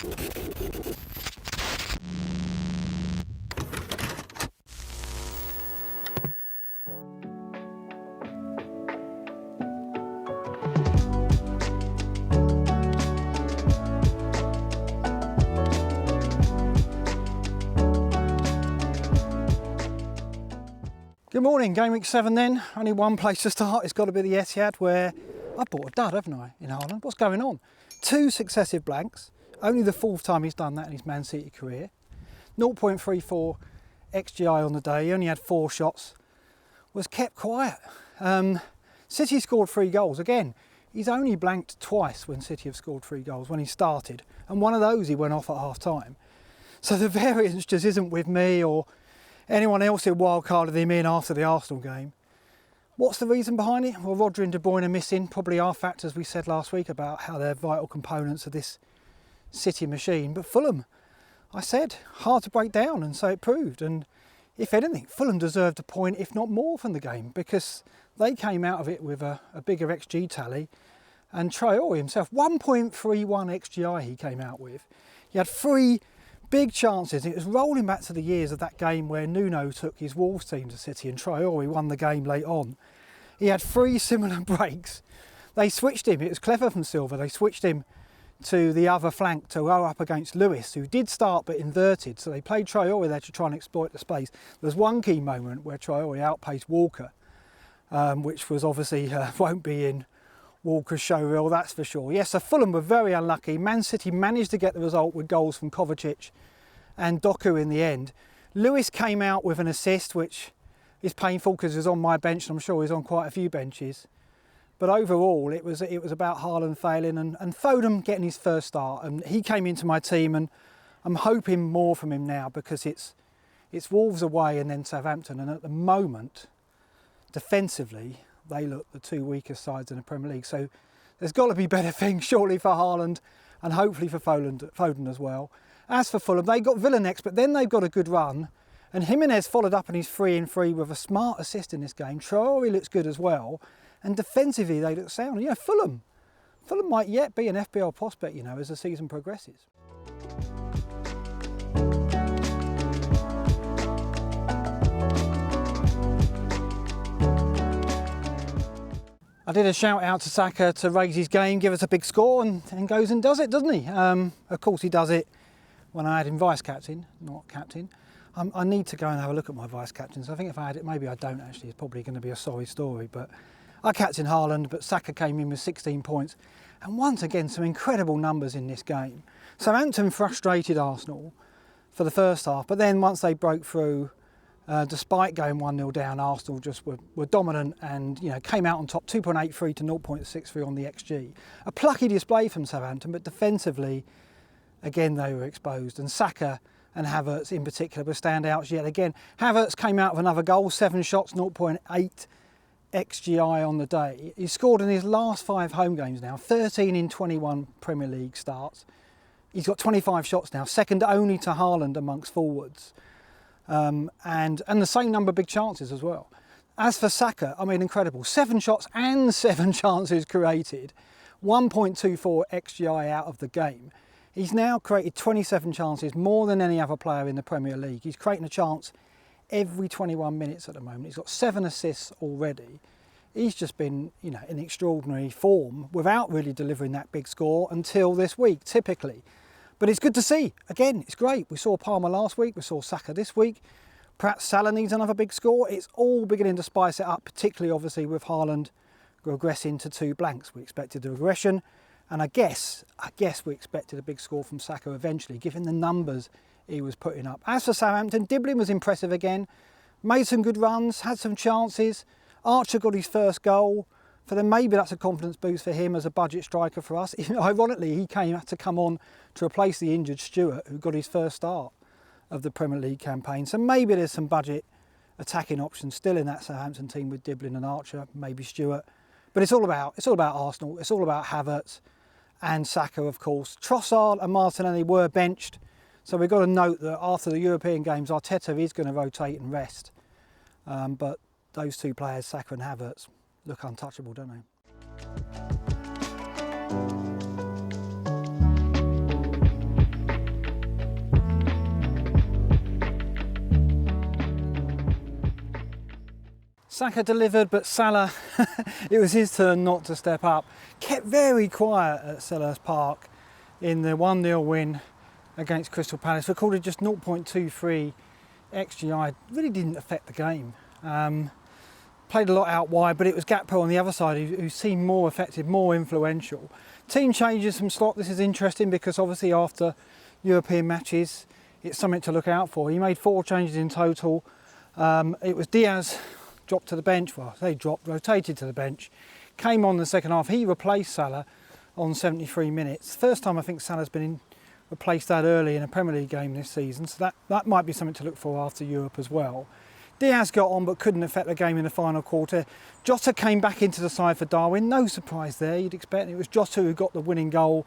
Good morning, Gameweek 7 then. Only one place to start, it's got to be the Etihad, where I bought a dud, haven't I, in Haaland? What's going on? 2 successive blanks, only the 4th time he's done that in his Man City career. 0.34 XGI on the day, he only had 4 shots, was kept quiet. City scored 3 goals. Again, he's only blanked twice when City have scored 3 goals, when he started, and one of those he went off at half time. So the variance just isn't with me or anyone else who wildcarded him in after the Arsenal game. What's the reason behind it? Well, Rodri and De Bruyne are missing. Probably our factors we said last week about how they're vital components of this City machine. But Fulham, I said, hard to break down, and so it proved. And if anything, Fulham deserved a point, if not more, from the game, because they came out of it with a bigger XG tally. And Traore himself, 1.31 XGI he came out with. He had 3 big chances. It was rolling back to the years of that game where Nuno took his Wolves team to City and Traore won the game late on. He had 3 similar breaks. They switched him, it was clever from Silva, they switched him to the other flank to go up against Lewis, who did start but inverted, so they played Traore there to try and exploit the space. There's one key moment where Traore outpaced Walker, which was obviously won't be in Walker's show reel, that's for sure. Yes, so Fulham were very unlucky. Man City managed to get the result with goals from Kovacic and Doku in the end. Lewis came out with an assist, which is painful because he was on my bench, and I'm sure he's on quite a few benches. But overall, it was about Haaland failing and Foden getting his first start. And he came into my team, and I'm hoping more from him now because it's Wolves away and then Southampton. And at the moment, defensively, they look the 2 weakest sides in the Premier League. So there's got to be better things surely for Haaland and hopefully for Foden as well. As for Fulham, they got Villa next, but then they've got a good run. And Jimenez followed up and he's 3-3 with a smart assist in this game. Traore looks good as well. And defensively, they look sound. You know, Fulham might yet be an FPL prospect, you know, as the season progresses. I did a shout out to Saka to raise his game, give us a big score, and goes and does it, doesn't he? Of course he does it when I had him vice captain, not captain. I need to go and have a look at my vice captains. I think if I had it, maybe I don't actually, it's probably going to be a sorry story, but I captained Haaland, but Saka came in with 16 points. And once again, some incredible numbers in this game. Southampton frustrated Arsenal for the first half, but then once they broke through, despite going 1-0 down, Arsenal just were dominant and, you know, came out on top, 2.83 to 0.63 on the XG. A plucky display from Southampton, but defensively, again, they were exposed. And Saka and Havertz in particular were standouts yet again. Havertz came out with another goal, 7 shots, 0.8 XGI on the day. He's scored in his last 5 home games now, 13 in 21 Premier League starts. He's got 25 shots now, second only to Haaland amongst forwards. And the same number of big chances as well. As for Saka, I mean, incredible. 7 shots and 7 chances created. 1.24 XGI out of the game. He's now created 27 chances, more than any other player in the Premier League. He's creating a chance every 21 minutes at the moment. He's got 7 assists already. He's just been, you know, in extraordinary form without really delivering that big score until this week, typically. But it's good to see. Again, it's great. We saw Palmer last week. We saw Saka this week. Perhaps Salah needs another big score. It's all beginning to spice it up, particularly obviously with Haaland regressing to 2 blanks. We expected the regression. And I guess we expected a big score from Saka eventually, given the numbers he was putting up. As for Southampton, Diblin was impressive again. Made some good runs, had some chances. Archer got his first goal. For them, maybe that's a confidence boost for him as a budget striker for us. Ironically, he had to come on to replace the injured Stewart, who got his first start of the Premier League campaign. So maybe there's some budget attacking options still in that Southampton team with Diblin and Archer, maybe Stewart. But it's all about Arsenal. It's all about Havertz and Saka, of course. Trossard and Martinelli were benched. So we've got to note that after the European games, Arteta is going to rotate and rest. But those 2 players, Saka and Havertz, look untouchable, don't they? Saka delivered, but Salah, it was his turn not to step up. Kept very quiet at Selhurst Park in the 1-0 win against Crystal Palace. Recorded just 0.23 XGI. Really didn't affect the game. Played a lot out wide, but it was Gakpo on the other side who seemed more effective, more influential. Team changes from slot. This is interesting because obviously after European matches, it's something to look out for. He made 4 changes in total. It was Diaz dropped to the bench. Well, they dropped, rotated to the bench. Came on the second half. He replaced Salah on 73 minutes. First time I think Salah's been replaced that early in a Premier League game this season. So that might be something to look for after Europe as well. Diaz got on but couldn't affect the game in the final quarter. Jota came back into the side for Darwin. No surprise there, you'd expect. It was Jota who got the winning goal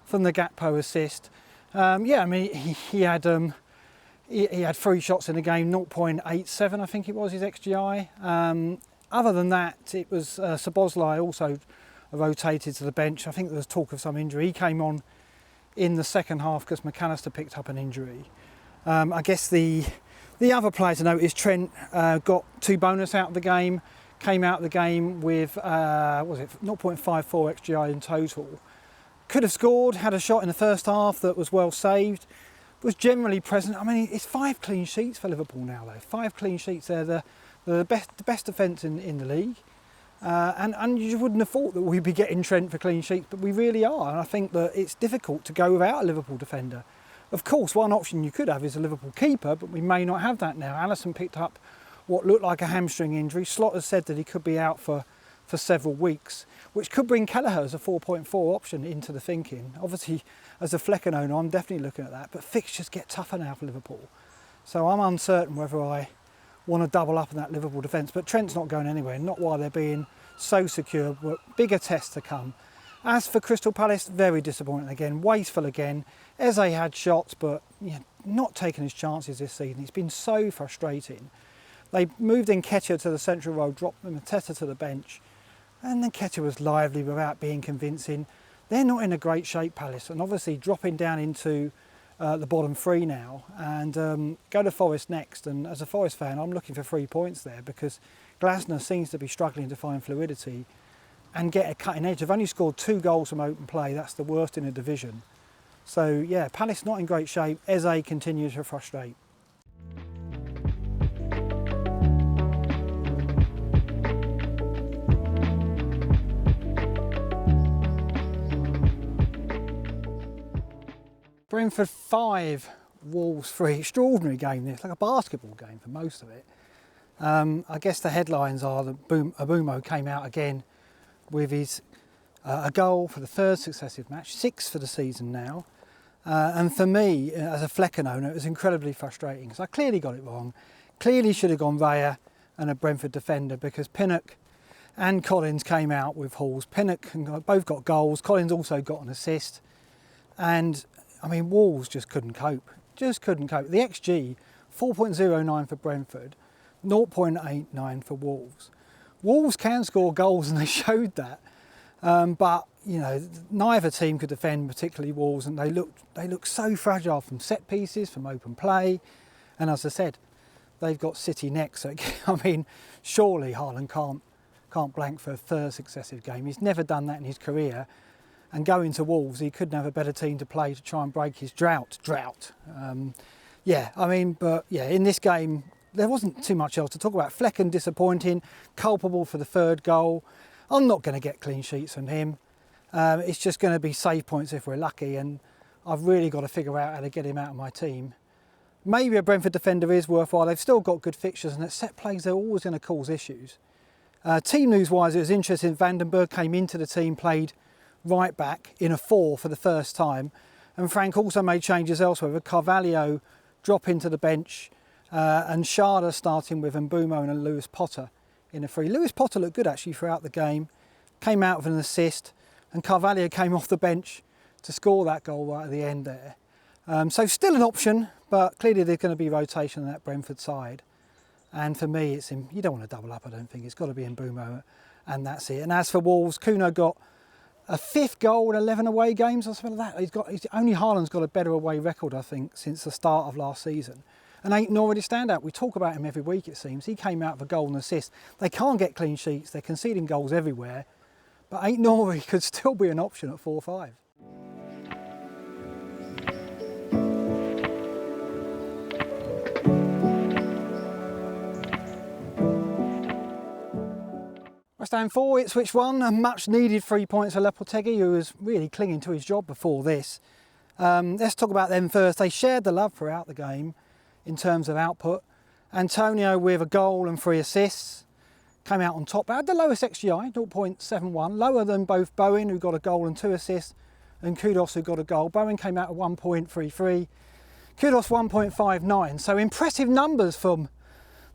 from the Gakpo assist. Yeah, I mean, he had 3 shots in the game, 0.87 I think it was his XGI. Other than that, it was Szoboszlai also rotated to the bench. I think there was talk of some injury. He came on in the second half because McAllister picked up an injury. I guess the other player to note is Trent got 2 bonus out of the game, came out of the game with, 0.54 XGI in total. Could have scored, had a shot in the first half that was well saved, was generally present. I mean, it's 5 clean sheets for Liverpool now though. 5 clean sheets, they're the best defence in the league. And you wouldn't have thought that we'd be getting Trent for clean sheets, but we really are. And I think that it's difficult to go without a Liverpool defender. Of course, one option you could have is a Liverpool keeper, but we may not have that now. Alisson picked up what looked like a hamstring injury. Slot has said that he could be out for several weeks, which could bring Kelleher as a 4.4 option into the thinking. Obviously, as a Flecken owner, I'm definitely looking at that, but fixtures get tougher now for Liverpool. So I'm uncertain whether I want to double up on that Liverpool defence, but Trent's not going anywhere, not while they're being so secure, but bigger tests to come. As for Crystal Palace, very disappointing again, wasteful again. Eze had shots, but not taking his chances this season. It's been so frustrating. They moved in Nketiah to the central role, dropped Mateta to the bench, and then Nketiah was lively without being convincing. They're not in a great shape, Palace, and obviously dropping down into the bottom 3 now, and go to Forest next. And as a Forest fan, I'm looking for 3 points there because Glasner seems to be struggling to find fluidity and get a cutting edge. They've only scored 2 goals from open play. That's the worst in the division. So yeah, Palace not in great shape. Eze continues to frustrate. Brentford 5, Wolves 3. Extraordinary game this, like a basketball game for most of it. I guess the headlines are that Abumo came out again with his a goal for the 3rd successive match, 6 for the season now. And for me, as a Flecken owner, it was incredibly frustrating because I clearly got it wrong. Clearly should have gone Raya and a Brentford defender because Pinnock and Collins came out with hauls. Pinnock both got goals. Collins also got an assist. And I mean, Wolves just couldn't cope. Just couldn't cope. The XG, 4.09 for Brentford, 0.89 for Wolves. Wolves can score goals and they showed that. But, neither team could defend, particularly Wolves, and they look so fragile from set pieces, from open play. And as I said, they've got City next. So, I mean, surely Haaland can't blank for a 3rd successive game. He's never done that in his career. And going to Wolves, he couldn't have a better team to play to try and break his drought. In this game, there wasn't too much else to talk about. Flecken disappointing, culpable for the 3rd goal. I'm not going to get clean sheets from him. It's just going to be save points if we're lucky, and I've really got to figure out how to get him out of my team. Maybe a Brentford defender is worthwhile. They've still got good fixtures, and at set plays they're always going to cause issues. Team news-wise, it was interesting. Vandenberg came into the team, played right back in a 4 for the first time, and Frank also made changes elsewhere with Carvalho dropping to the bench and Schade starting with Mbumo and Lewis Potter in a 3. Lewis Potter looked good actually throughout the game, came out with an assist, and Carvalho came off the bench to score that goal right at the end there. So still an option, but clearly there's going to be rotation on that Brentford side. And for me, you don't want to double up, I don't think. It's got to be Mbumo, and that's it. And as for Wolves, Kuno got a 5th goal in 11 away games or something like that. Only Haaland's got a better away record, I think, since the start of last season. and ain't already stand out. We talk about him every week, it seems. He came out with a goal and assist. They can't get clean sheets, they're conceding goals everywhere, but ain't Norrie could still be an option at 4-5. West Ham 4, Ipswich 1, a much needed 3 points for Lopetegui, who was really clinging to his job before this. Let's talk about them first. They shared the love throughout the game in terms of output. Antonio with a goal and 3 assists came out on top. Had the lowest XGI, 0.71, lower than both Bowen, who got a goal and 2 assists, and Kudos, who got a goal. Bowen came out at 1.33, Kudos 1.59. So impressive numbers from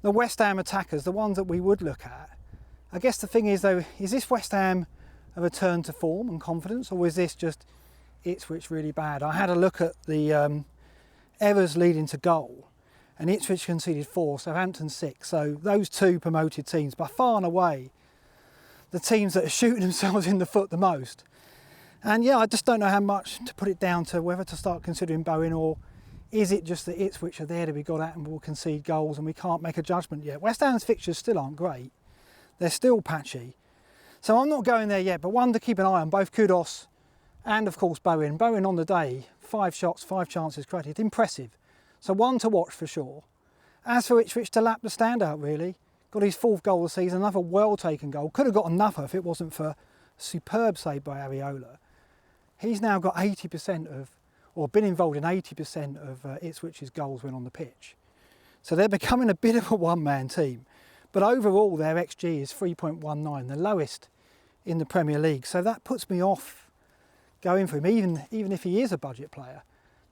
the West Ham attackers, the ones that we would look at. I guess the thing is though, is this West Ham a return to form and confidence, or is this just Ipswich really bad? I had a look at the errors leading to goal, and Ipswich conceded 4, Southampton 6. So those 2 promoted teams, by far and away, the teams that are shooting themselves in the foot the most. And yeah, I just don't know how much to put it down to, whether to start considering Bowen, or is it just that Ipswich are there to be got at and will concede goals and we can't make a judgment yet. West Ham's fixtures still aren't great. They're still patchy. So I'm not going there yet, but one to keep an eye on, both Kudos and of course Bowen. Bowen on the day, 5 shots, 5 chances created, impressive. So one to watch for sure. As for Ipswich, to lap the standout really. Got his 4th goal of the season, another well taken goal. Could have got another if it wasn't for a superb save by Areola. He's now got 80% of, or been involved in 80% of Ipswich's goals when on the pitch. So they're becoming a bit of a one-man team. But overall, their XG is 3.19, the lowest in the Premier League. So that puts me off going for him, even if he is a budget player.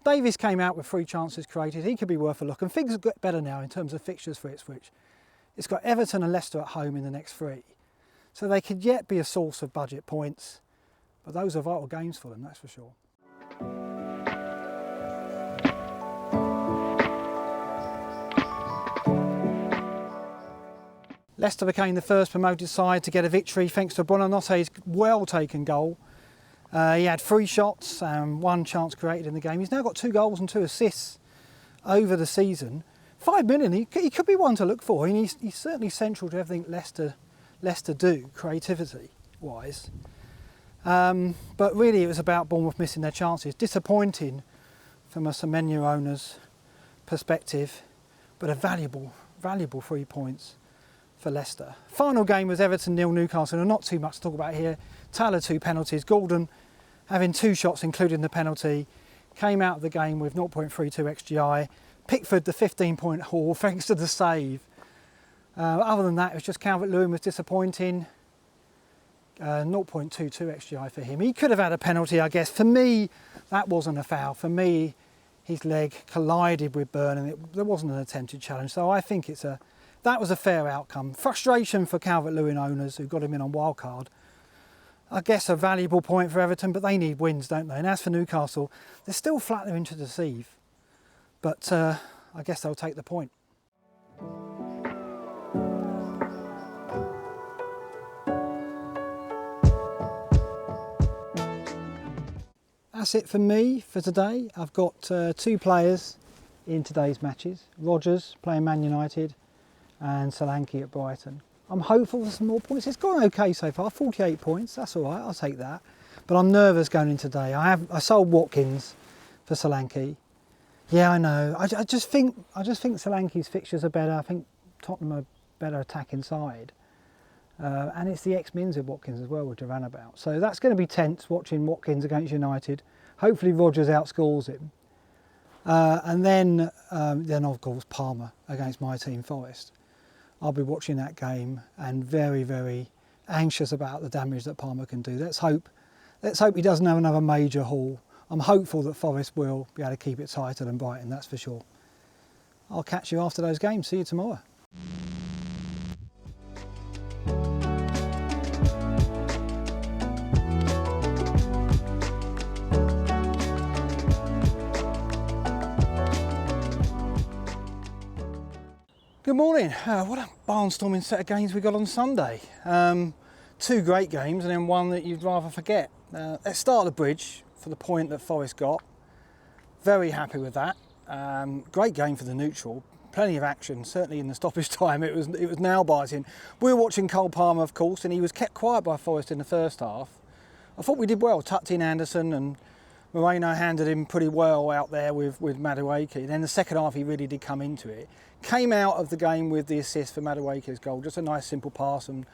Davies came out with 3 chances created. He could be worth a look. And things have got better now in terms of fixtures for Ipswich. It's got Everton and Leicester at home in the next 3. So they could yet be a source of budget points. But those are vital games for them, that's for sure. Leicester became the first promoted side to get a victory thanks to Buonanotte's well-taken goal. He had 3 shots and 1 chance created in the game. He's now got 2 goals and 2 assists over the season. 5 million, he could be one to look for. And he's certainly central to everything Leicester do, creativity-wise. But really it was about Bournemouth missing their chances. Disappointing from a Semenyo owner's perspective, but a valuable 3 points for Leicester. Final game was Everton 0, Newcastle, and not too much to talk about here. Taylor 2 penalties. Gordon having 2 shots including the penalty. Came out of the game with 0.32 XGI. Pickford the 15-point haul thanks to the save. Other than that, it was just Calvert-Lewin was disappointing. 0.22 XGI for him. He could have had a penalty, I guess. For me, that wasn't a foul. For me, his leg collided with Burn and there wasn't an attempted challenge. So I think that was a fair outcome. Frustration for Calvert-Lewin owners who got him in on wildcard. I guess a valuable point for Everton, but they need wins, don't they? And as for Newcastle, they're still flattering to deceive. But I guess they'll take the point. That's it for me for today. I've got 2 players in today's matches. Rodgers playing Man United and Solanke at Brighton. I'm hopeful for some more points. It's gone okay so far, 48 points, that's all right, I'll take that. But I'm nervous going in today. I sold Watkins for Solanke. Yeah, I know. I just think Solanke's fixtures are better. I think Tottenham are better attacking side. And it's the ex-mins of Watkins as well, which are ran about. So that's going to be tense watching Watkins against United. Hopefully Rodgers outscores him. And then of course Palmer against my team Forest. I'll be watching that game and very, very anxious about the damage that Palmer can do. Let's hope he doesn't have another major haul. I'm hopeful that Forest will be able to keep it tighter than Brighton, that's for sure. I'll catch you after those games. See you tomorrow. Good morning. What a barnstorming set of games we got on Sunday. 2 great games and then one that you'd rather forget. Let's start the bridge for the point that Forest got. Very happy with that. Great game for the neutral. Plenty of action, certainly in the stoppage time. It was nail biting. We were watching Cole Palmer, of course, and he was kept quiet by Forest in the first half. I thought we did well. Tucked in Anderson, and Moreno handled him pretty well out there with Madueke. Then the second half, he really did come into it. Came out of the game with the assist for Madueke's goal. Just a nice simple pass, and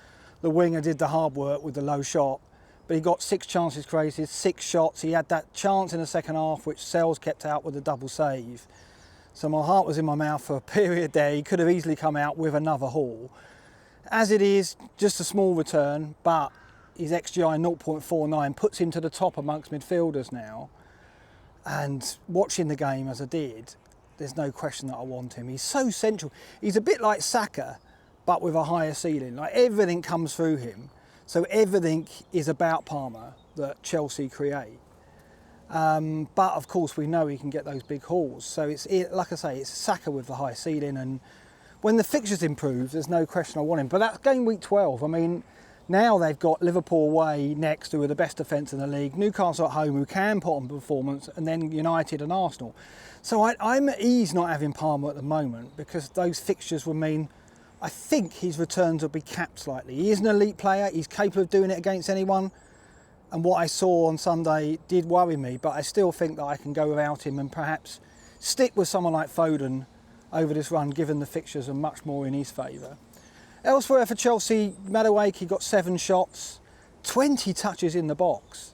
the winger did the hard work with the low shot. But he got 6 chances created, 6 shots. He had that chance in the second half, which Sells kept out with a double save. So my heart was in my mouth for a period there. He could have easily come out with another haul. As it is, just a small return, but his XGI 0.49 puts him to the top amongst midfielders now. And watching the game as I did, there's no question that I want him. He's so central. He's a bit like Saka, but with a higher ceiling. Like, everything comes through him. So everything is about Palmer that Chelsea create. But of course we know he can get those big hauls. So like I say, it's Saka with the high ceiling, and when the fixtures improve, there's no question I want him. But that's game week 12. I mean, now they've got Liverpool away next, who are the best defence in the league, Newcastle at home, who can put on performance, and then United and Arsenal. So I'm at ease not having Palmer at the moment, because those fixtures would mean I think his returns will be capped slightly. He is an elite player, he's capable of doing it against anyone. And what I saw on Sunday did worry me, but I still think that I can go without him and perhaps stick with someone like Foden over this run, given the fixtures are much more in his favour. Elsewhere for Chelsea, Madueke got 7 shots, 20 touches in the box.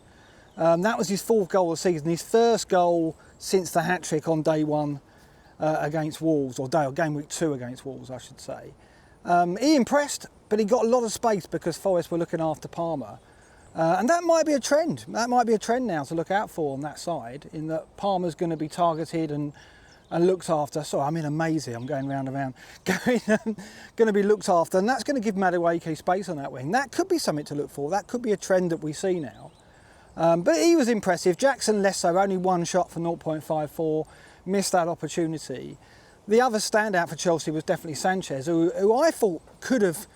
That was his 4th goal of the season, his first goal since the hat-trick on day 1 against Wolves, or game week 2 against Wolves, I should say. He impressed, but he got a lot of space because Forest were looking after Palmer. And that might be a trend. That might be a trend now to look out for on that side, in that Palmer's going to be targeted and looked after. Sorry, I'm in a maze here. I'm going round and round. Going to be looked after, and that's going to give Madueke space on that wing. That could be something to look for. That could be a trend that we see now. But he was impressive. Jackson less so, only 1 shot for 0.54. Missed that opportunity. The other standout for Chelsea was definitely Sanchez, who I thought could have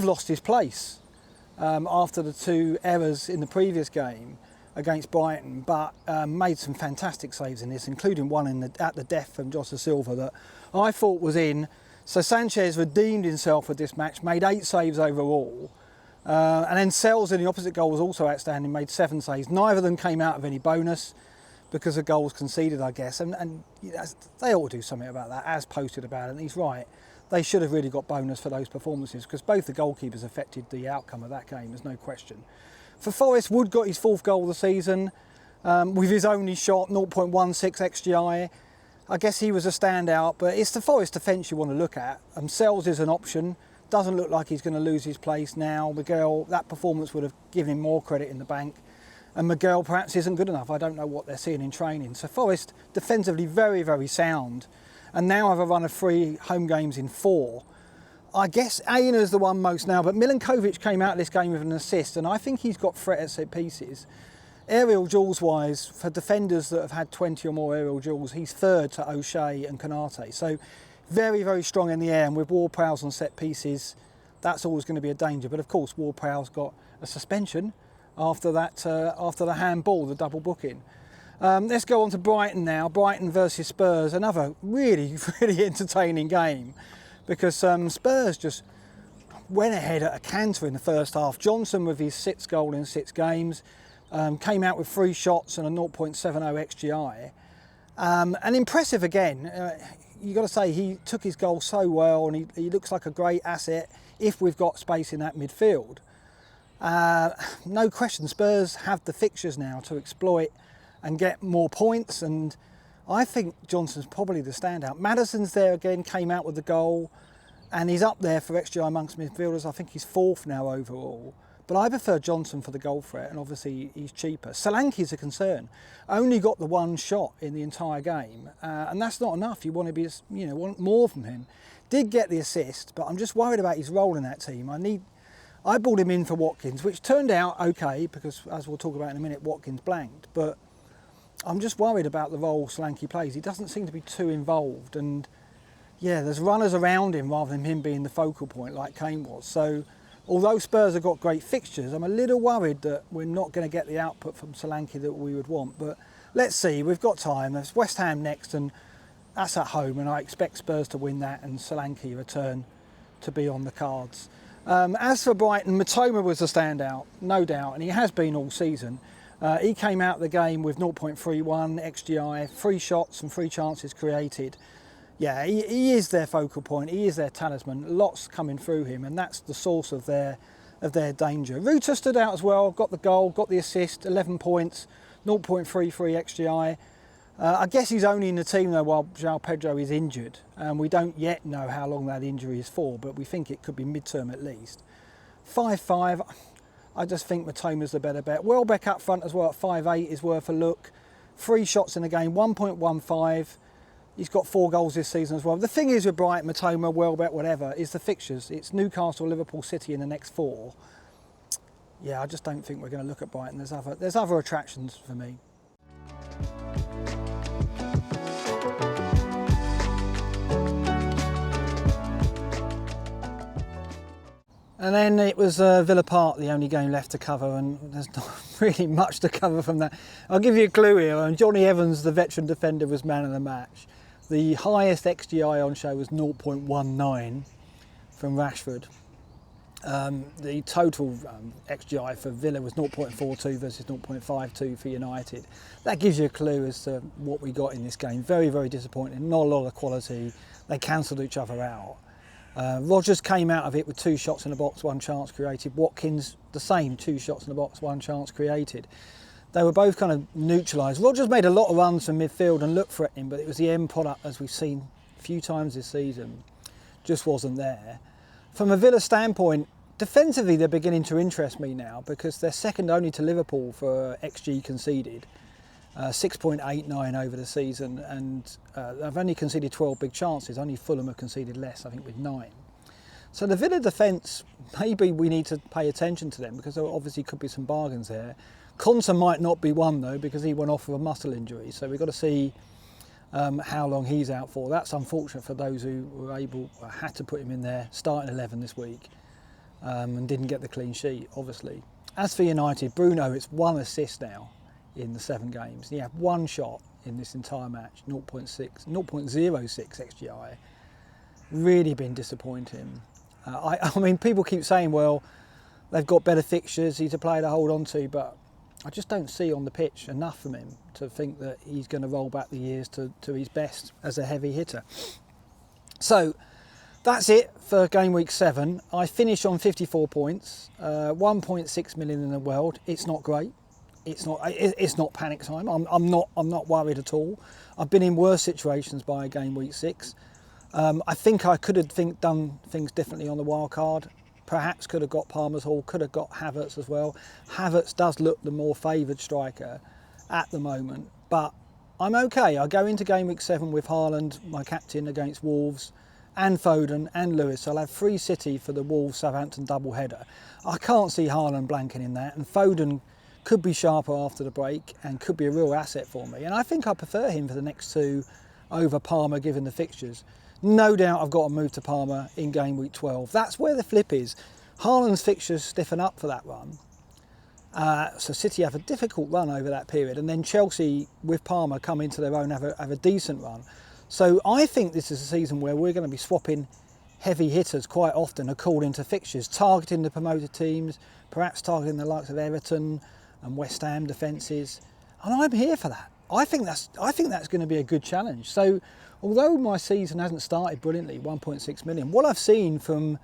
lost his place. After the 2 errors in the previous game against Brighton, but made some fantastic saves in this, including one at the death from Jota Silva that I thought was in. So Sanchez redeemed himself with this match, made 8 saves overall. And then Sells in the opposite goal was also outstanding, made 7 saves. Neither of them came out of any bonus because of goals conceded, I guess. And they ought to do something about that, as posted about it, and he's right. They should have really got bonus for those performances, because both the goalkeepers affected the outcome of that game, there's no question. For Forest, Wood got his 4th goal of the season with his only shot, 0.16 XGI. I guess he was a standout, but it's the Forest defence you want to look at. Sells is an option, doesn't look like he's going to lose his place now. Miguel, that performance would have given him more credit in the bank. And Miguel perhaps isn't good enough. I don't know what they're seeing in training. So Forest, defensively very, very sound. And now have a run of 3 home games in 4. I guess Aina's the one most now, but Milinkovic came out of this game with an assist, and I think he's got threat at set pieces. Aerial duels wise, for defenders that have had 20 or more aerial duels, he's 3rd to O'Shea and Konate. So very, very strong in the air, and with Ward-Prowse on set pieces, that's always going to be a danger. But of course, Ward-Prowse got a suspension after the handball, the double booking. Let's go on to Brighton now. Brighton versus Spurs, another really, really entertaining game, because Spurs just went ahead at a canter in the first half. Johnson with his 6th goal in 6 games, came out with 3 shots and a 0.70 XGI. And impressive again. You've got to say, he took his goal so well, and he looks like a great asset if we've got space in that midfield. No question, Spurs have the fixtures now to exploit and get more points, and I think Johnson's probably the standout. Maddison's there again, came out with the goal, and he's up there for XGI amongst midfielders. I think he's 4th now overall, but I prefer Johnson for the goal threat, and obviously he's cheaper. Solanke's a concern. Only got the 1 shot in the entire game, and that's not enough. You want to be, want more from him. Did get the assist, but I'm just worried about his role in that team. I brought him in for Watkins, which turned out okay, because as we'll talk about in a minute, Watkins blanked, but I'm just worried about the role Solanke plays. He doesn't seem to be too involved, and yeah, there's runners around him rather than him being the focal point like Kane was. So although Spurs have got great fixtures, I'm a little worried that we're not going to get the output from Solanke that we would want. But let's see, we've got time. There's West Ham next, and That's at home, and I expect Spurs to win that and Solanke return to be on the cards. As for Brighton, Matoma was a standout, no doubt, and he has been all season. He came out of the game with 0.31 XGI, 3 shots and 3 chances created. Yeah, he is their focal point, he is their talisman, lots coming through him, and that's the source of their danger. Ruta stood out as well, got the goal, got the assist, 11 points, 0.33 XGI. I guess he's only in the team though while João Pedro is injured, and we don't yet know how long that injury is for, but we think it could be mid-term at least. 5.5, I just think Matoma's the better bet. Welbeck up front as well at 5.8 is worth a look. 3 shots in the game, 1.15. He's got 4 goals this season as well. The thing is with Brighton, Matoma, Welbeck, whatever, is the fixtures. It's Newcastle, Liverpool, City in the next 4. Yeah, I just don't think we're going to look at Brighton. There's other attractions for me. And then it was Villa Park, the only game left to cover, and there's not really much to cover from that. I'll give you a clue here. And Johnny Evans, the veteran defender, was man of the match. The highest XGI on show was 0.19 from Rashford. The total XGI for Villa was 0.42 versus 0.52 for United. That gives you a clue as to what we got in this game. Very, very disappointing. Not a lot of quality. They cancelled each other out. Rodgers came out of it with 2 shots in the box, 1 chance created. Watkins, the same, 2 shots in the box, 1 chance created. They were both kind of neutralised. Rodgers made a lot of runs from midfield and looked threatening, but it was the end product, as we've seen a few times this season, just wasn't there. From a Villa standpoint, defensively they're beginning to interest me now because they're second only to Liverpool for XG conceded. 6.89 over the season, and they've only conceded 12 big chances. Only Fulham have conceded less, I think, with 9. So the Villa defence, maybe we need to pay attention to them because there obviously could be some bargains there. Konsa might not be one though because he went off with a muscle injury, so we've got to see how long he's out for. That's unfortunate for those who had to put him in their starting 11 this week and didn't get the clean sheet, obviously. As for United, Bruno, it's 1 assist now in the 7 games. He had 1 shot in this entire match, 0.06 XGI. Really been disappointing. I mean, people keep saying, well, they've got better fixtures, he's a player to hold on to, but I just don't see on the pitch enough from him to think that he's going to roll back the years to his best as a heavy hitter. So that's it for Game Week 7. I finished on 54 points, 1.6 million in the world. It's not great. It's not panic time. I'm not worried at all. I've been in worse situations by Game Week 6. I think I could have done things differently on the wild card. Perhaps could have got Palmer's Hall, could have got Havertz as well. Havertz does look the more favoured striker at the moment, but I'm okay. I go into Game Week 7 with Haaland, my captain, against Wolves, and Foden and Lewis. I'll have 3 City for the Wolves-Southampton double-header. I can't see Haaland blanking in that, and Foden could be sharper after the break and could be a real asset for me. And I think I prefer him for the next 2 over Palmer given the fixtures. No doubt I've got to move to Palmer in Game Week 12. That's where the flip is. Haaland's fixtures stiffen up for that run. So City have a difficult run over that period, and then Chelsea with Palmer come into their own, have a decent run. So I think this is a season where we're going to be swapping heavy hitters quite often according to fixtures, targeting the promoted teams, perhaps targeting the likes of Everton and West Ham defences, and I'm here for that. I think that's going to be a good challenge. So although my season hasn't started brilliantly, 1.6 million, what I've seen from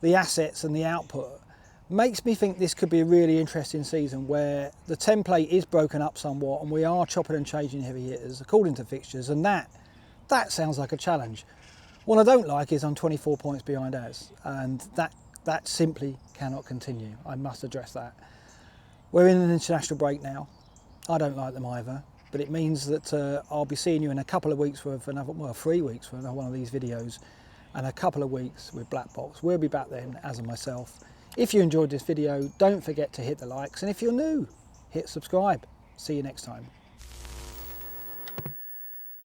the assets and the output makes me think this could be a really interesting season where the template is broken up somewhat and we are chopping and changing heavy hitters according to fixtures, and that sounds like a challenge. What I don't like is I'm 24 points behind Az, and that simply cannot continue. I must address that. We're in an international break now. I don't like them either, but it means that I'll be seeing you in a couple of weeks with 3 weeks for another one of these videos, and a couple of weeks with BlackBox. We'll be back then, as and myself. If you enjoyed this video, don't forget to hit the likes, and if you're new, hit subscribe. See you next time.